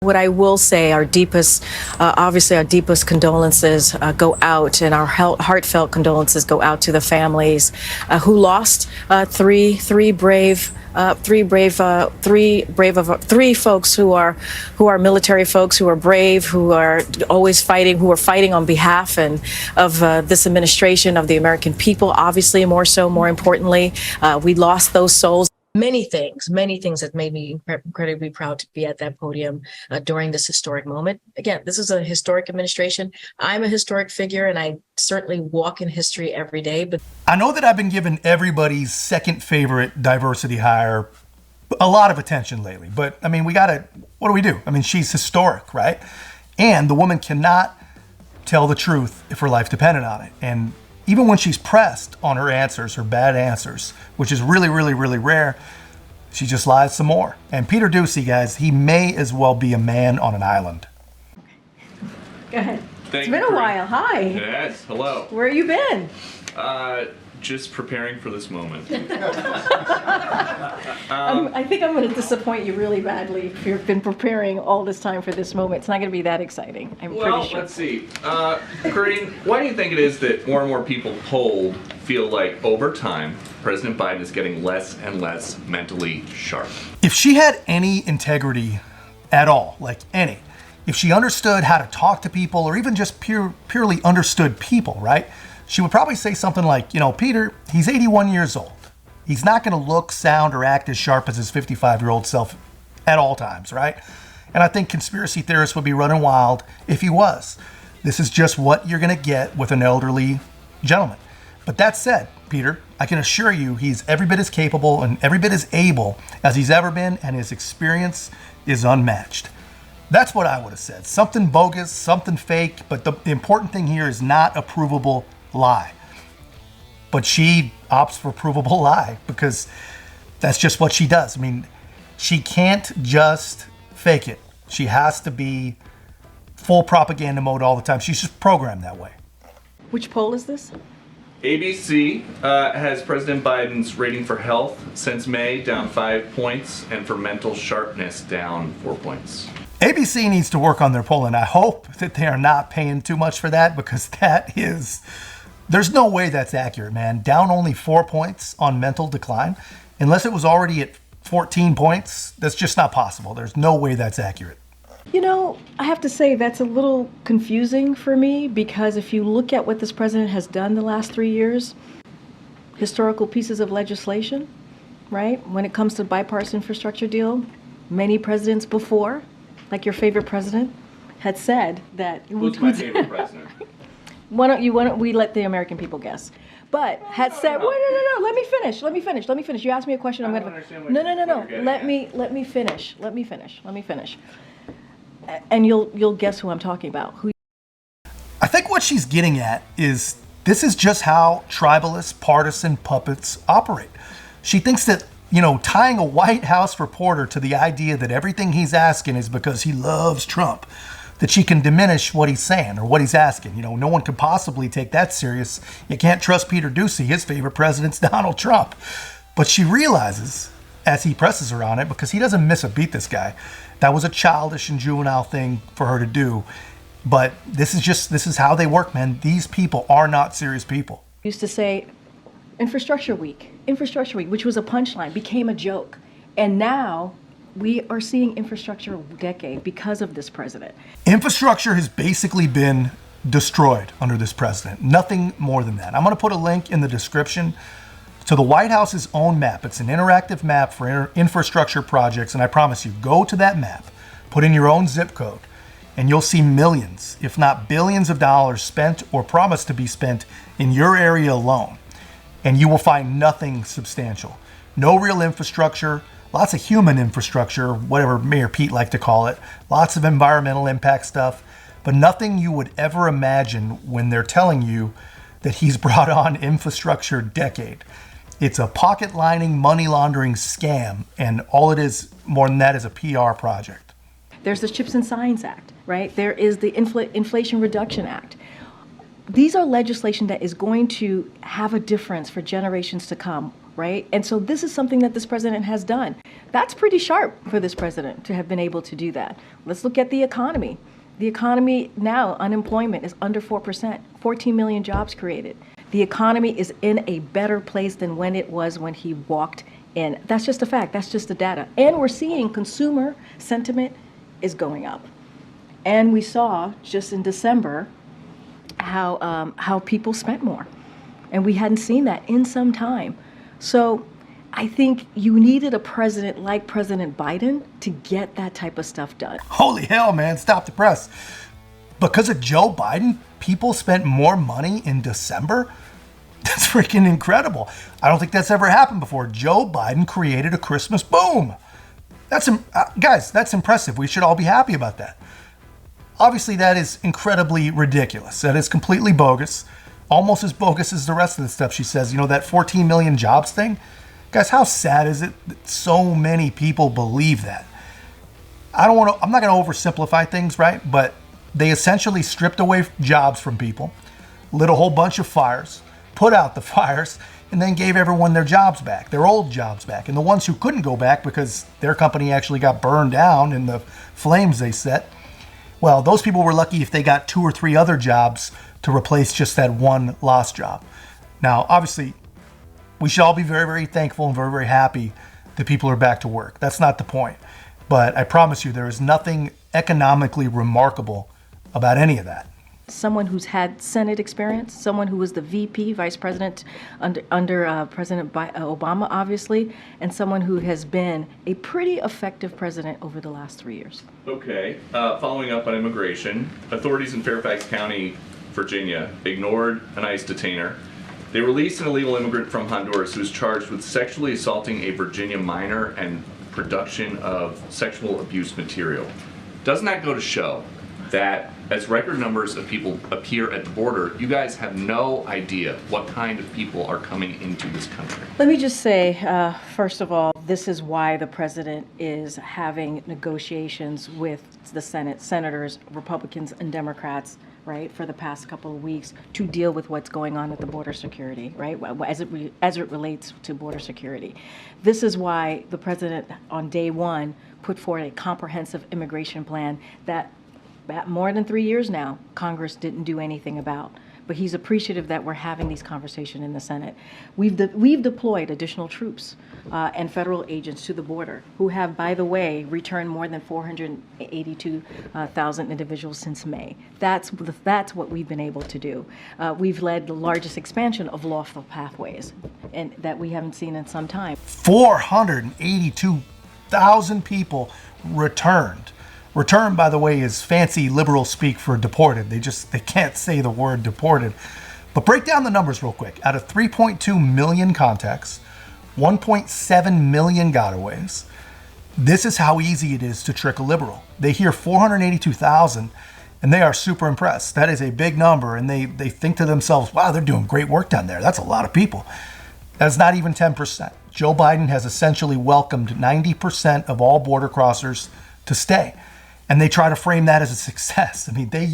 what I will say, obviously our deepest condolences go out, and our heartfelt condolences go out to the families who lost three folks who are military folks, who are brave, who are always fighting, who are fighting on behalf of this administration, of the American people. Obviously, more importantly, we lost those souls. Many things that made me incredibly proud to be at that podium during this historic moment. Again, this is a historic administration. I'm a historic figure, and I certainly walk in history every day. But I know that I've been giving everybody's second favorite diversity hire a lot of attention lately. But, I mean, what do we do? I mean, she's historic, right? And the woman cannot tell the truth if her life depended on it. And even when she's pressed on her answers, her bad answers, which is really, really, really rare, she just lies some more. And Peter Doocy, guys, he may as well be a man on an island. Go ahead. It's been a while. Hi. Yes, hello. Where have you been? Just preparing for this moment. I think I'm going to disappoint you really badly if you've been preparing all this time for this moment. It's not going to be that exciting, I'm pretty sure. Let's see. Karine, why do you think it is that more and more people polled feel like over time, President Biden is getting less and less mentally sharp? If she had any integrity at all, like any, if she understood how to talk to people or even just purely understood people, right? She would probably say something like, Peter, he's 81 years old. He's not going to look, sound, or act as sharp as his 55-year-old self at all times, right? And I think conspiracy theorists would be running wild if he was. This is just what you're going to get with an elderly gentleman. But that said, Peter, I can assure you he's every bit as capable and every bit as able as he's ever been, and his experience is unmatched. That's what I would have said. Something bogus, something fake, but the important thing here is not a provable lie. But she opts for provable lie because that's just what she does. I mean, she can't just fake it. She has to be full propaganda mode all the time. She's just programmed that way. Which poll is this? ABC has President Biden's rating for health since May down 5 points, and for mental sharpness down 4 points. ABC needs to work on their polling. I hope that they are not paying too much for that, because there's no way that's accurate, man. Down only 4 points on mental decline. Unless it was already at 14 points, that's just not possible. There's no way that's accurate. I have to say that's a little confusing for me, because if you look at what this president has done the last 3 years, historical pieces of legislation, right? When it comes to bipartisan infrastructure deal, many presidents before, like your favorite president, had said that... Who's my favorite president? Why don't we let the American people guess? But had said, no, let me finish. You asked me a question, I'm going to... No. Let me finish. And you'll guess who I'm talking about. I think what she's getting at is this is just how tribalist, partisan puppets operate. She thinks that, tying a White House reporter to the idea that everything he's asking is because he loves Trump, that she can diminish what he's saying or what he's asking. No one could possibly take that serious. You can't trust Peter Doocy. His favorite president's Donald Trump. But she realizes, as he presses her on it, because he doesn't miss a beat, this guy, that was a childish and juvenile thing for her to do. But this is how they work, man. These people are not serious people. Used to say Infrastructure Week, which was a punchline, became a joke. And now we are seeing infrastructure decade because of this president. Infrastructure has basically been destroyed under this president. Nothing more than that. I'm going to put a link in the description to the White House's own map. It's an interactive map for infrastructure projects, and I promise you, go to that map, put in your own zip code, and you'll see millions, if not billions of dollars spent or promised to be spent in your area alone. And you will find nothing substantial. No real infrastructure, lots of human infrastructure, whatever Mayor Pete liked to call it, lots of environmental impact stuff, but nothing you would ever imagine when they're telling you that he's brought on infrastructure decade. It's a pocket-lining, money-laundering scam, and all it is, more than that, is a PR project. There's the Chips and Science Act, right? There is the Inflation Reduction Act. These are legislation that is going to have a difference for generations to come. right? And so this is something that this president has done. That's pretty sharp for this president to have been able to do that. Let's look at the economy. The economy now, unemployment is under 4%, 14 million jobs created. The economy is in a better place than when it was when he walked in. That's just a fact. That's just the data. And we're seeing consumer sentiment is going up. And we saw just in December how people spent more. And we hadn't seen that in some time. So I think you needed a president like President Biden to get that type of stuff done. Holy hell, man, stop the press. Because of Joe Biden, people spent more money in December? That's freaking incredible. I don't think that's ever happened before. Joe Biden created a Christmas boom. Guys, that's impressive. We should all be happy about that. Obviously, that is incredibly ridiculous. That is completely bogus. Almost as bogus as the rest of the stuff she says. You know, that 14 million jobs thing? Guys, how sad is it that so many people believe that? I'm not going to oversimplify things, right? But they essentially stripped away jobs from people, lit a whole bunch of fires, put out the fires, and then gave everyone their jobs back, their old jobs back. And the ones who couldn't go back because their company actually got burned down in the flames they set, well, those people were lucky if they got 2 or 3 other jobs to replace just that one lost job. Now, obviously, we should all be very, very thankful and very, very happy that people are back to work. That's not the point. But I promise you, there is nothing economically remarkable about any of that. Someone who's had Senate experience, someone who was the VP, Vice President under President Obama, obviously, and someone who has been a pretty effective president over the last 3 years. Okay, following up on immigration, authorities in Fairfax County, Virginia, ignored an ICE detainer. They released an illegal immigrant from Honduras who was charged with sexually assaulting a Virginia minor and production of sexual abuse material. Doesn't that go to show that as record numbers of people appear at the border, you guys have no idea what kind of people are coming into this country? Let me just say, first of all, this is why the president is having negotiations with the Senate, senators, Republicans and Democrats, right, for the past couple of weeks to deal with what's going on with the border security, right, as it relates to border security. This is why the president on day one put forward a comprehensive immigration plan that more than 3 years now, Congress didn't do anything about. But he's appreciative that we're having these conversations in the Senate. We've deployed additional troops and federal agents to the border who have, by the way, returned more than 482,000 individuals since May. That's what we've been able to do. We've led the largest expansion of lawful pathways and that we haven't seen in some time. 482,000 people returned. Return, by the way, is fancy liberal speak for deported. They can't say the word deported. But break down the numbers real quick. Out of 3.2 million contacts, 1.7 million gotaways, this is how easy it is to trick a liberal. They hear 482,000 and they are super impressed. That is a big number, and they think to themselves, wow, they're doing great work down there. That's a lot of people. That's not even 10%. Joe Biden has essentially welcomed 90% of all border crossers to stay. And they try to frame that as a success. I mean, they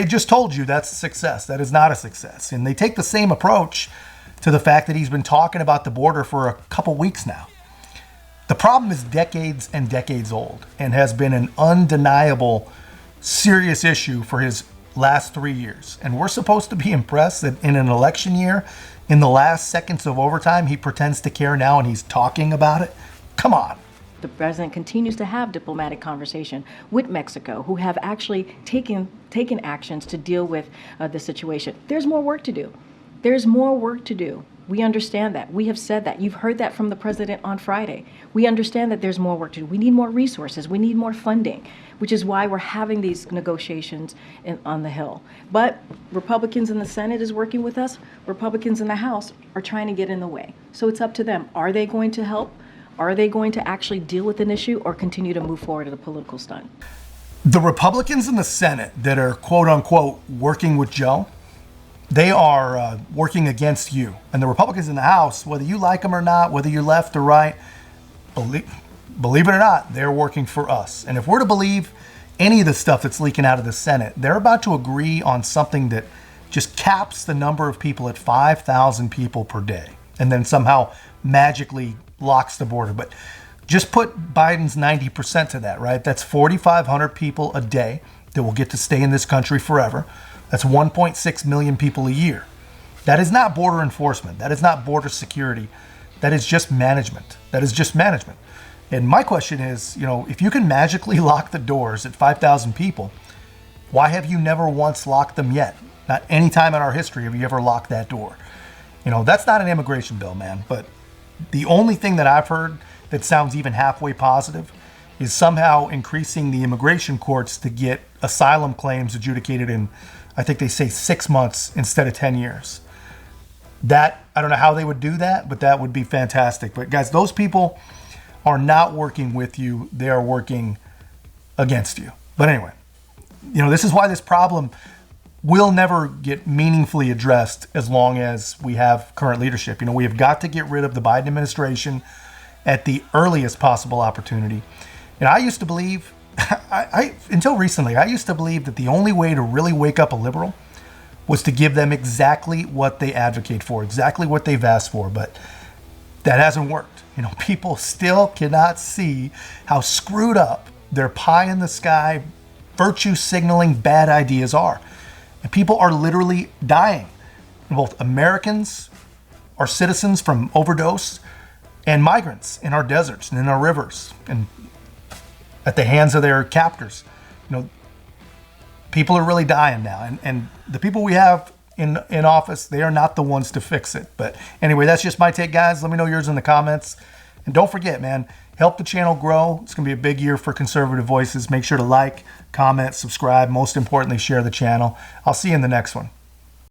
just told you that's a success. That is not a success. And they take the same approach to the fact that he's been talking about the border for a couple weeks now. The problem is decades and decades old and has been an undeniable, serious issue for his last 3 years. And we're supposed to be impressed that in an election year, in the last seconds of overtime, he pretends to care now and he's talking about it. Come on. The president continues to have diplomatic conversation with Mexico, who have actually taken actions to deal with the situation. There's more work to do. There's more work to do. We understand that. We have said that. You've heard that from the president on Friday. We understand that there's more work to do. We need more resources. We need more funding, which is why we're having these negotiations on the Hill. But Republicans in the Senate is working with us. Republicans in the House are trying to get in the way. So it's up to them. Are they going to help? Are they going to actually deal with an issue or continue to move forward at a political stunt? The Republicans in the Senate that are quote unquote working with Joe, they are working against you. And the Republicans in the House, whether you like them or not, whether you're left or right, believe it or not, they're working for us. And if we're to believe any of the stuff that's leaking out of the Senate, they're about to agree on something that just caps the number of people at 5,000 people per day. and then somehow magically locks the border. But just put Biden's 90% to that, right? That's 4,500 people a day that will get to stay in this country forever. That's 1.6 million people a year. That is not border enforcement. That is not border security. That is just management. That is just management. And my question is, if you can magically lock the doors at 5,000 people, why have you never once locked them yet? Not any time in our history have you ever locked that door. That's not an immigration bill, man. But the only thing that I've heard that sounds even halfway positive is somehow increasing the immigration courts to get asylum claims adjudicated in, I think they say 6 months instead of 10 years. That, I don't know how they would do that, but that would be fantastic. But guys, those people are not working with you. They are working against you. But anyway, this is why this problem will never get meaningfully addressed as long as we have current leadership. We have got to get rid of the Biden administration at the earliest possible opportunity. And I used to believe, until recently, I used to believe that the only way to really wake up a liberal was to give them exactly what they advocate for, exactly what they've asked for. But that hasn't worked. People still cannot see how screwed up their pie in the sky, virtue signaling bad ideas are. And people are literally dying. Both Americans, our citizens from overdose, and migrants in our deserts and in our rivers and at the hands of their captors. People are really dying now. And the people we have in office, they are not the ones to fix it. But anyway, that's just my take, guys. Let me know yours in the comments. And don't forget, man, help the channel grow. It's going to be a big year for Conservative Voices. Make sure to like, comment, subscribe. Most importantly, share the channel. I'll see you in the next one.